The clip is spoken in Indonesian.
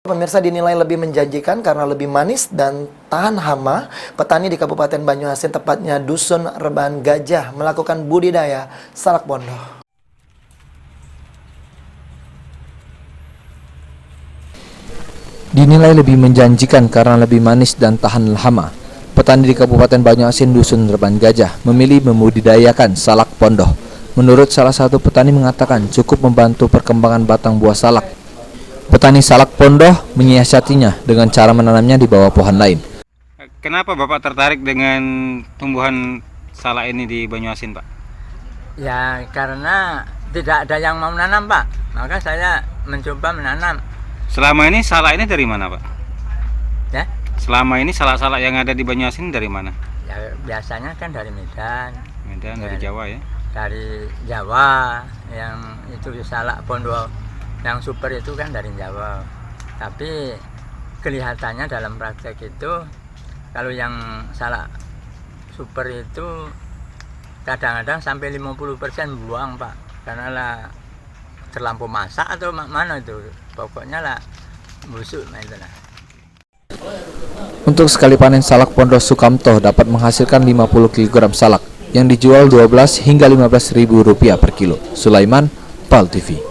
Pemirsa, dinilai lebih menjanjikan karena lebih manis dan tahan hama. Petani di Kabupaten Banyuasin, tepatnya Dusun Reban Gajah, melakukan budidaya salak pondoh. Dinilai lebih menjanjikan karena lebih manis dan tahan hama. Petani di Kabupaten Banyuasin, Dusun Reban Gajah, memilih membudidayakan salak pondoh. Menurut salah satu petani mengatakan cukup membantu perkembangan batang buah salak. Petani salak pondoh menyiasatinya dengan cara menanamnya di bawah pohon lain. Kenapa Bapak tertarik dengan tumbuhan salak ini di Banyuasin, Pak? Ya, karena tidak ada yang mau menanam, Pak. Maka saya mencoba menanam. Selama ini salak ini dari mana, Pak? Ya, Selama ini salak-salak yang ada di Banyuasin dari mana? ya biasanya kan dari Medan, Medan, dari Jawa ya? dari Jawa. Yang itu salak pondoh yang super itu kan dari Jawa. Tapi kelihatannya dalam praktek itu, kalau yang salak super itu kadang-kadang sampai 50% buang, Pak. Karena lah terlampau masak atau mana itu. Pokoknya lah busuk itu lah. Untuk sekali panen salak pondoh Sukamto dapat menghasilkan 50 kg salak yang dijual 12 hingga 15.000 rupiah per kilo. Sulaiman, PAL TV.